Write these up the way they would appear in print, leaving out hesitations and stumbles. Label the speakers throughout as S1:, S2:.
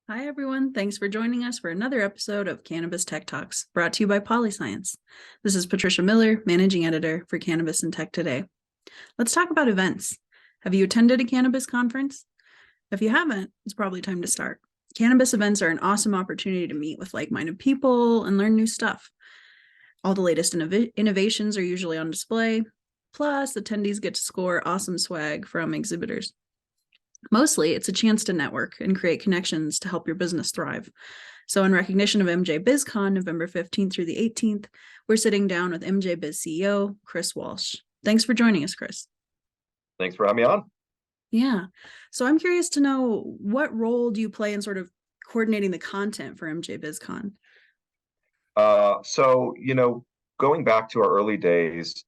S1: Hi, everyone. Thanks for joining us for another episode of Cannabis Tech Talks, brought to you by Polyscience. This is Patricia Miller, Managing Editor for Cannabis Tech Today. Let's talk about events. Have you attended a cannabis conference? If you haven't, it's probably time to start. Cannabis events are an awesome opportunity to meet with like-minded people and learn new stuff. All the latest innovations are usually on display. Plus, attendees get to score awesome swag from exhibitors. Mostly, it's a chance to network and create connections to help your business thrive. So in recognition of MJBizCon, November 15th through the 18th, we're sitting down with MJBiz CEO Chris Walsh. Thanks for joining us, Chris.
S2: Thanks for having me on.
S1: Yeah. So I'm curious to know, what role do you play in sort of coordinating the content for MJBizCon?
S2: Going back to our early days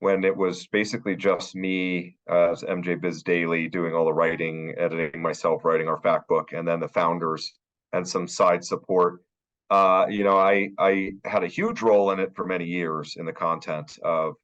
S2: when it was basically just me as MJBiz Daily doing all the writing, editing myself, writing our fact book, and then the founders and some side support. I had a huge role in it for many years in the content of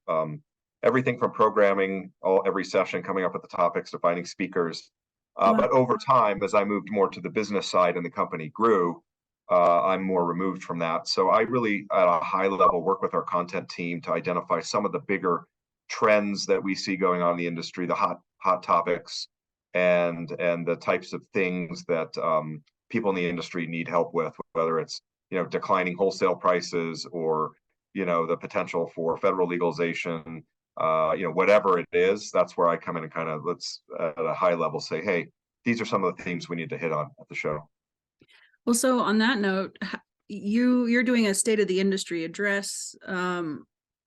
S2: everything from programming, every session coming up with the topics to finding speakers. But over time, as I moved more to the business side and the company grew, I'm more removed from that. So I really, at a high level, work with our content team to identify some of the bigger trends that we see going on in the industry, the hot topics, and the types of things that people in the industry need help with, whether it's declining wholesale prices or the potential for federal legalization, whatever it is. That's where I come in and kind of let's at a high level say, hey, these are some of the themes we need to hit on at the show.
S1: Well, so on that note, you're doing a state of the industry address.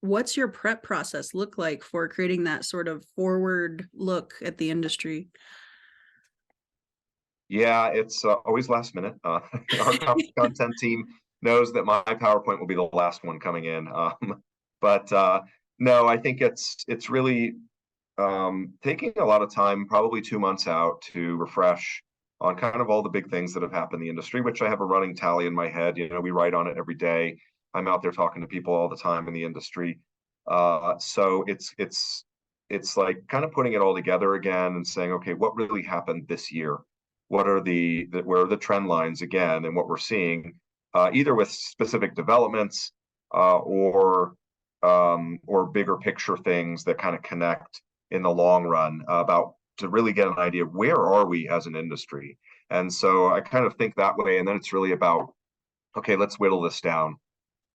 S1: What's your prep process look like for creating that sort of forward look at the industry?
S2: Yeah, it's always last minute. Our content team knows that my PowerPoint will be the last one coming in. No, I think it's really taking a lot of time, probably 2 months out, to refresh on kind of all the big things that have happened in the industry, which I have a running tally in my head. We write on it every day. I'm out there talking to people all the time in the industry. So it's like kind of putting it all together again and saying, okay, what really happened this year? Where are the trend lines again, and what we're seeing, either with specific developments or bigger picture things that kind of connect in the long run about to really get an idea of where are we as an industry. And so I kind of think that way. And then it's really about, okay, let's whittle this down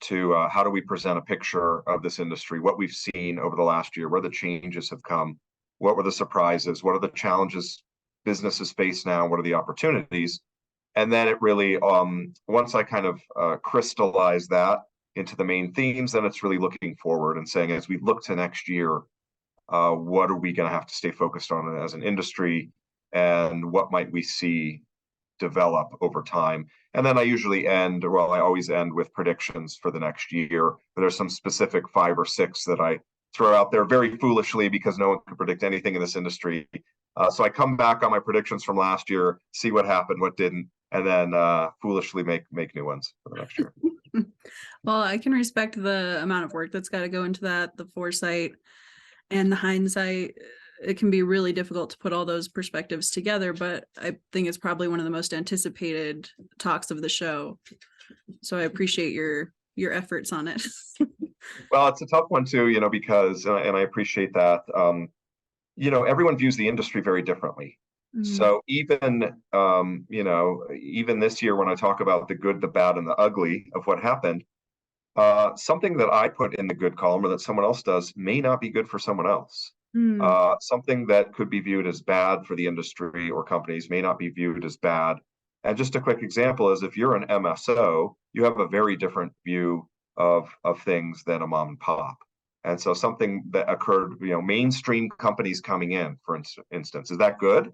S2: to how do we present a picture of this industry, what we've seen over the last year, where the changes have come, what were the surprises, what are the challenges businesses face now, what are the opportunities. And then it really, once I kind of crystallize that into the main themes, then it's really looking forward and saying, as we look to next year, what are we going to have to stay focused on as an industry, and what might we see develop over time. And then I always end with predictions for the next year. There's some specific 5 or 6 that I throw out there very foolishly because no one can predict anything in this industry. So I come back on my predictions from last year, see what happened, what didn't, and then foolishly make new ones for the next year.
S1: Well, I can respect the amount of work that's got to go into that, the foresight and the hindsight. It can be really difficult to put all those perspectives together, but I think it's probably one of the most anticipated talks of the show. So I appreciate your efforts on it.
S2: Well, it's a tough one too, because, and I appreciate that, everyone views the industry very differently. So even, even this year, when I talk about the good, the bad, and the ugly of what happened, something that I put in the good column or that someone else does may not be good for someone else. Something that could be viewed as bad for the industry or companies may not be viewed as bad. And just a quick example is, if you're an MSO, you have a very different view of things than a mom and pop. And so something that occurred, mainstream companies coming in, for instance, is that good?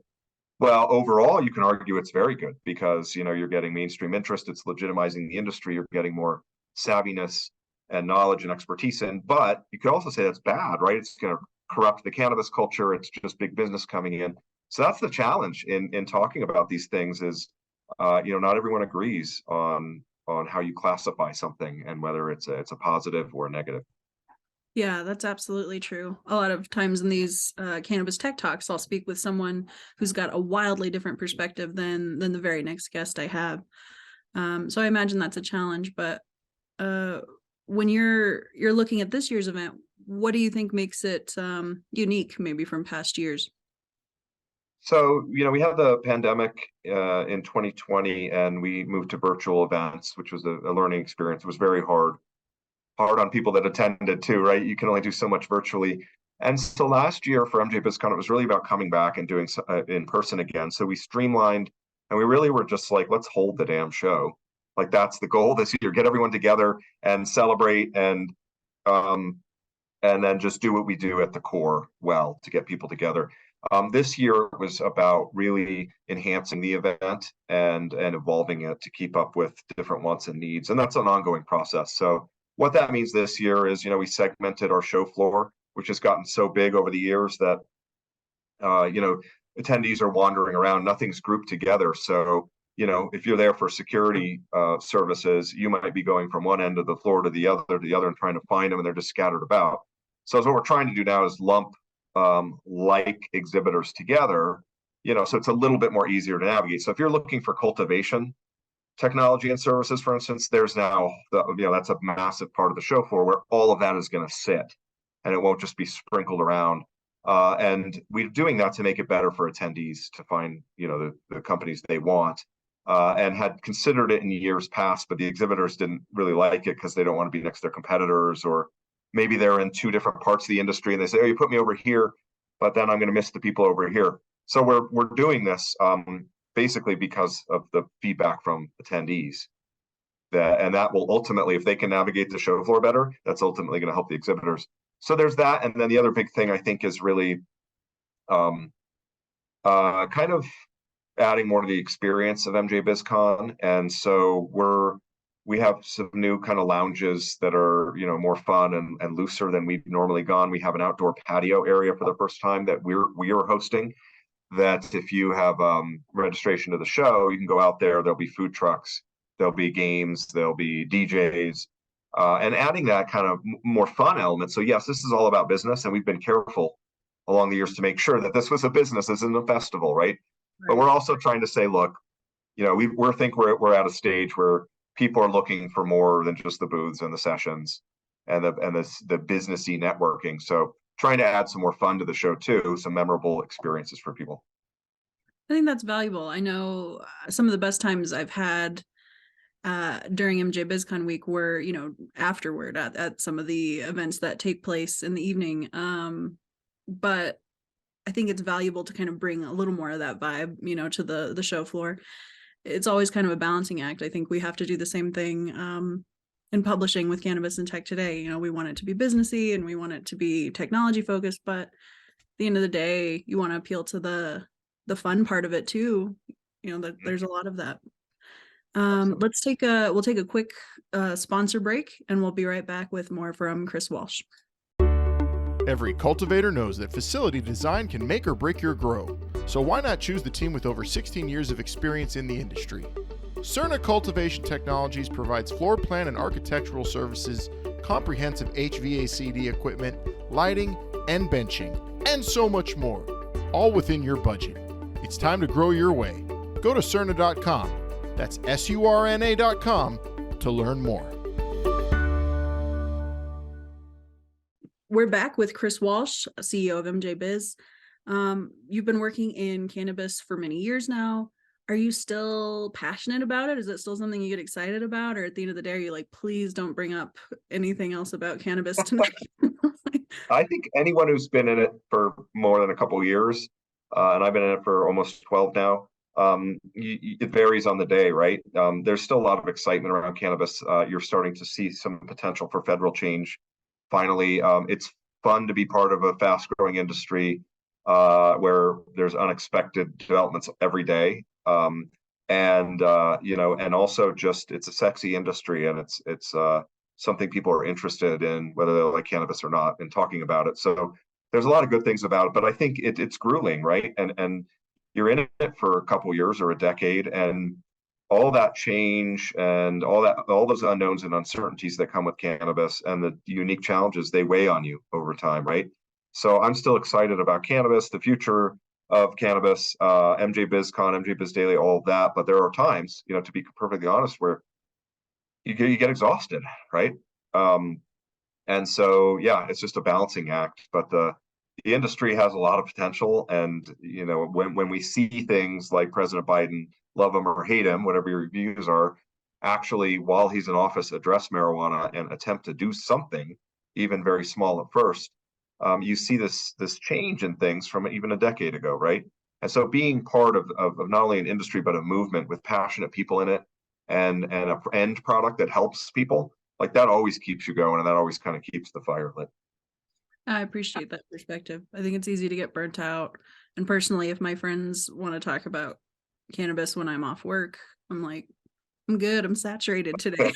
S2: Well, overall, you can argue it's very good because, you're getting mainstream interest. It's legitimizing the industry. You're getting more savviness and knowledge and expertise in. But you could also say that's bad, right? It's going to corrupt the cannabis culture. It's just big business coming in. So that's the challenge in talking about these things is, not everyone agrees on how you classify something and whether it's a positive or a negative.
S1: Yeah, that's absolutely true. A lot of times in these cannabis tech talks, I'll speak with someone who's got a wildly different perspective than the very next guest I have. So I imagine that's a challenge. But uh, when you're looking at this year's event, what do you think makes it unique, maybe from past years?
S2: So, we had the pandemic in 2020 and we moved to virtual events, which was a learning experience. It was very hard on people that attended too, right? You can only do so much virtually. And so last year for MJBizCon, it was really about coming back and doing in person again. So we streamlined and we really were just like, let's hold the damn show. Like that's the goal this year, get everyone together and celebrate um, and then just do what we do at the core well to get people together. This year was about really enhancing the event and evolving it to keep up with different wants and needs, and that's an ongoing process. So what that means this year is, we segmented our show floor, which has gotten so big over the years that attendees are wandering around, nothing's grouped together. So if you're there for security services, you might be going from one end of the floor to the other and trying to find them, and they're just scattered about. So what we're trying to do now is lump like exhibitors together, so it's a little bit more easier to navigate. So if you're looking for cultivation technology and services, for instance, there's now that's a massive part of the show floor where all of that is going to sit, and it won't just be sprinkled around. And we're doing that to make it better for attendees to find the companies they want. And had considered it in years past, but the exhibitors didn't really like it because they don't want to be next to their competitors, or maybe they're in two different parts of the industry and they say, oh, you put me over here, but then I'm going to miss the people over here. So we're doing this basically because of the feedback from attendees. And that will ultimately, if they can navigate the show floor better, that's ultimately going to help the exhibitors. So there's that. And then the other big thing I think is really kind of adding more to the experience of MJBizCon. And so we have some new kind of lounges that are, more fun and looser than we've normally gone. We have an outdoor patio area for the first time that we are hosting, that if you have registration to the show, you can go out there, there'll be food trucks, there'll be games, there'll be DJs, and adding that kind of more fun element. So yes, this is all about business, and we've been careful along the years to make sure that this was a business, this isn't a festival, right? But we're also trying to say, look, we're at a stage where people are looking for more than just the booths and the sessions and the businessy networking. So trying to add some more fun to the show too, some memorable experiences for people.
S1: I think that's valuable. I know some of the best times I've had during MJBizCon week were, afterward at some of the events that take place in the evening. But I think it's valuable to kind of bring a little more of that vibe, to the show floor. It's always kind of a balancing act. I think we have to do the same thing in publishing with Cannabis and Tech Today. We want it to be businessy and we want it to be technology focused, but at the end of the day, you want to appeal to the fun part of it too. That there's a lot of that. We'll take a quick sponsor break, and we'll be right back with more from Chris Walsh.
S3: Every cultivator knows that facility design can make or break your grow. So why not choose the team with over 16 years of experience in the industry? Cerna Cultivation Technologies provides floor plan and architectural services, comprehensive HVACD equipment, lighting, and benching, and so much more, all within your budget. It's time to grow your way. Go to Cerna.com, that's SURNA.com, to learn more.
S1: We're back with Chris Walsh, CEO of MJBiz. You've been working in cannabis for many years now. Are you still passionate about it? Is it still something you get excited about? Or at the end of the day, are you like, please don't bring up anything else about cannabis tonight?
S2: I think anyone who's been in it for more than a couple of years, and I've been in it for almost 12 now, it varies on the day, right? There's still a lot of excitement around cannabis. You're starting to see some potential for federal change. Finally, it's fun to be part of a fast-growing industry where there's unexpected developments every day. And also just it's a sexy industry, and it's something people are interested in, whether they like cannabis or not, and talking about it. So there's a lot of good things about it, but I think it's grueling, right? And you're in it for a couple of years or a decade, and all that change and all those unknowns and uncertainties that come with cannabis and the unique challenges, they weigh on you over time, right? So I'm still excited about cannabis, the future of cannabis, MJBizCon, MJBiz Daily, all of that. But there are times, to be perfectly honest, where you get exhausted, right? And so, yeah, it's just a balancing act. But the industry has a lot of potential. And, when we see things like President Biden, love him or hate him, whatever your views are, actually, while he's in office, address marijuana and attempt to do something, even very small at first, you see this change in things from even a decade ago, right? And so being part of not only an industry, but a movement with passionate people in it and a end product that helps people, like that always keeps you going, and that always kind of keeps the fire lit.
S1: I appreciate that perspective. I think it's easy to get burnt out. And personally, if my friends want to talk about cannabis when I'm off work, I'm like, I'm good. I'm saturated today.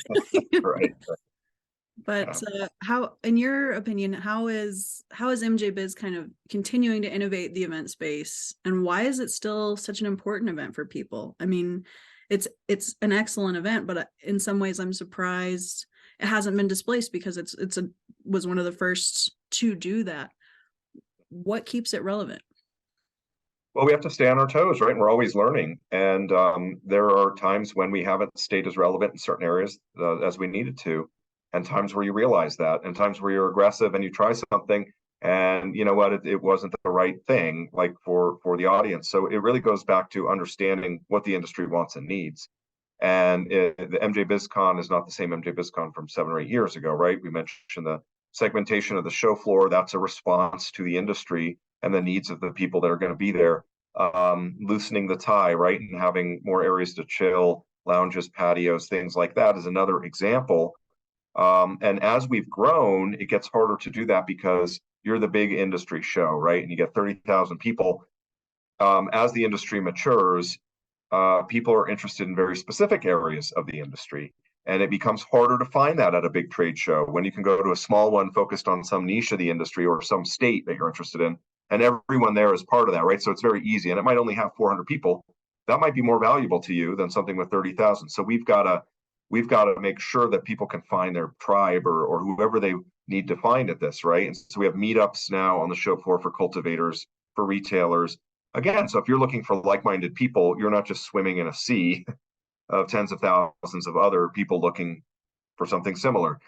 S2: Right.
S1: But how, in your opinion, how is MJBiz kind of continuing to innovate the event space, and why is it still such an important event for people? I mean, it's an excellent event, but in some ways I'm surprised it hasn't been displaced because was one of the first to do that. What keeps it relevant?
S2: Well, we have to stay on our toes, right? And we're always learning. And there are times when we haven't stayed as relevant in certain areas as we needed to, and times where you realize that, and times where you're aggressive and you try something and you know what, it wasn't the right thing, like for the audience. So it really goes back to understanding what the industry wants and needs. And the MJBizCon is not the same MJBizCon from 7 or 8 years ago, right? We mentioned the segmentation of the show floor. That's a response to the industry and the needs of the people that are going to be there. Loosening the tie, right, and having more areas to chill, lounges, patios, things like that is another example. And as we've grown, it gets harder to do that because you're the big industry show, right? And you get 30,000 people. As the industry matures, people are interested in very specific areas of the industry. And it becomes harder to find that at a big trade show when you can go to a small one focused on some niche of the industry or some state that you're interested in. And everyone there is part of that, right? So it's very easy. And it might only have 400 people. That might be more valuable to you than something with 30,000. So we've got to make sure that people can find their tribe or whoever they need to find at this, right? And so we have meetups now on the show floor for cultivators, for retailers. Again, so if you're looking for like-minded people, you're not just swimming in a sea of tens of thousands of other people looking for something similar,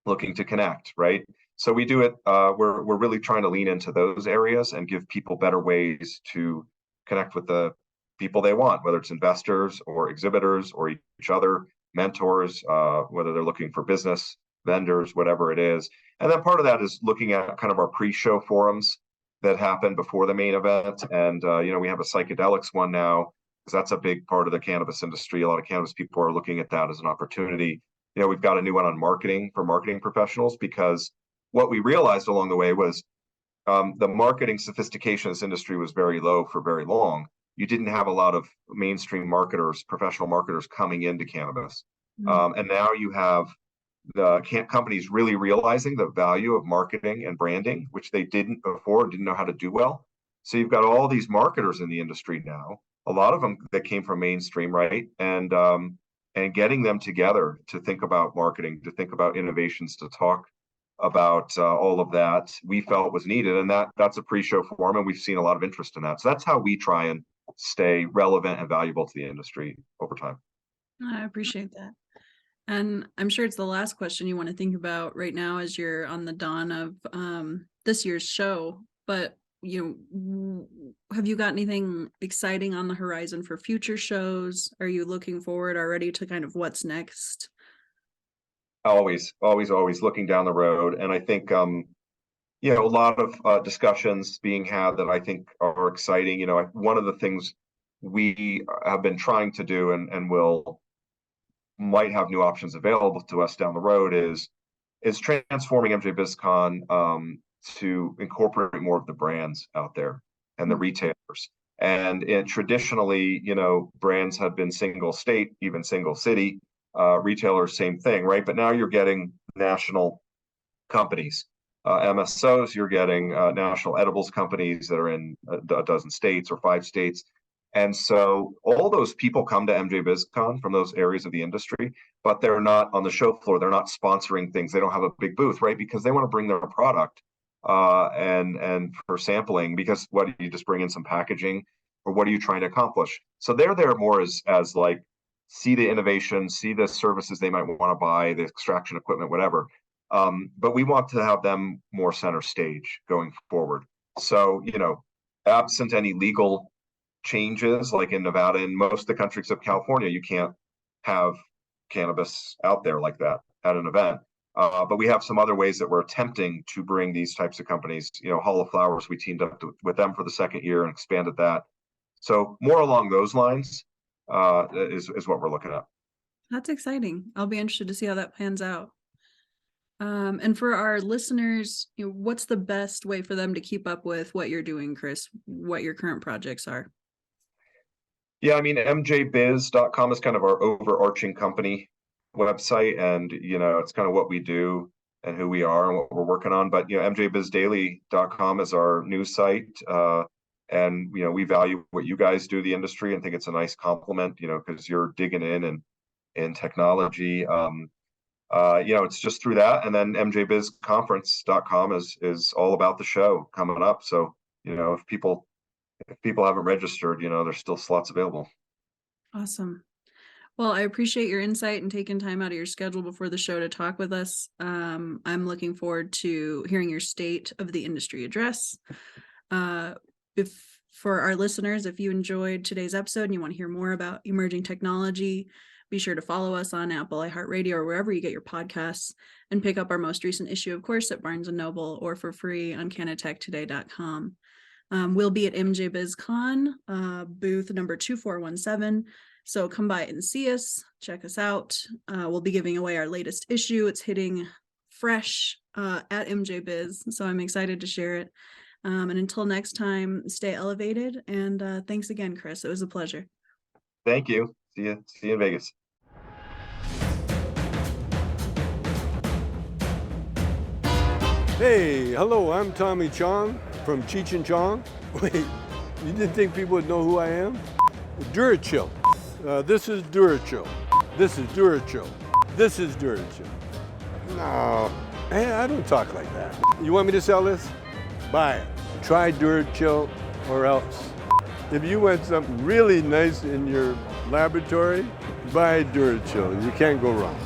S2: looking to connect, right? So we do it, we're really trying to lean into those areas and give people better ways to connect with the people they want, whether it's investors or exhibitors or each other, mentors, whether they're looking for business, vendors, whatever it is. And then part of that is looking at kind of our pre-show forums that happen before the main event. And, we have a psychedelics one now, because that's a big part of the cannabis industry. A lot of cannabis people are looking at that as an opportunity. We've got a new one on marketing for marketing professionals, because what we realized along the way was the marketing sophistication of this industry was very low for very long. You didn't have a lot of mainstream marketers, professional marketers coming into cannabis. And now you have the companies really realizing the value of marketing and branding, which they didn't before, didn't know how to do well. So you've got all these marketers in the industry now, a lot of them that came from mainstream, right? And getting them together to think about marketing, to think about innovations, to talk about all of that, we felt was needed. And that's a pre-show forum, and we've seen a lot of interest in that. So that's how we try and stay relevant and valuable to the industry over time.
S1: I appreciate that. And I'm sure it's the last question you want to think about right now as you're on the dawn of this year's show. But have you got anything exciting on the horizon for future shows? Are you looking forward already to kind of what's next?
S2: Always looking down the road. And I think, a lot of discussions being had that I think are exciting. One of the things we have been trying to do and might have new options available to us down the road is transforming MJBizCon to incorporate more of the brands out there and the retailers. And traditionally, brands have been single state, even single city. Retailers, same thing, right? But now you're getting national companies, MSOs. You're getting national edibles companies that are in a dozen states or 5 states. And so all those people come to MJBizCon from those areas of the industry, but they're not on the show floor. They're not sponsoring things. They don't have a big booth, right? Because they want to bring their product and for sampling, because what do you just bring in some packaging, or what are you trying to accomplish? So they're there more as like, see the innovation, see the services they might want to buy, the extraction equipment, whatever. But we want to have them more center stage going forward. So, absent any legal changes, like in Nevada and most of the country except California, you can't have cannabis out there like that at an event. But we have some other ways that we're attempting to bring these types of companies. Hall of Flowers, we teamed up with them for the second year and expanded that. So more along those lines is what we're looking at.
S1: That's exciting. I'll be interested to see how that pans out. And for our listeners, what's the best way for them to keep up with what you're doing, Chris? What your current projects are?
S2: Yeah, I mean, MJBiz.com is kind of our overarching company website, and it's kind of what we do and who we are and what we're working on. But MJBizDaily.com is our news site, and we value what you guys do, the industry, and think it's a nice compliment, because you're digging in technology. It's just through that, and then MJBizConference.com is all about the show coming up. So if people haven't registered, there's still slots available.
S1: Awesome. Well, I appreciate your insight and taking time out of your schedule before the show to talk with us. I'm looking forward to hearing your state of the industry address. For our listeners, if you enjoyed today's episode and you want to hear more about emerging technology, be sure to follow us on Apple, iHeartRadio, or wherever you get your podcasts, and pick up our most recent issue, of course, at Barnes & Noble or for free on CannatechToday.com. We'll be at MJBizCon, booth number 2417. So come by and see us, check us out. We'll be giving away our latest issue. It's hitting fresh at MJBiz, so I'm excited to share it. And until next time, stay elevated. And thanks again, Chris. It was a pleasure.
S2: Thank you. See you in Vegas.
S4: Hey, hello, I'm Tommy Chong from Cheech and Chong. Wait, you didn't think people would know who I am? Durachill. This is Durachill. This is Durachill. This is Durachill. No, hey, I don't talk like that. You want me to sell this? Buy it. Try Durachill or else. If you want something really nice in your laboratory, buy Durachill. You can't go wrong.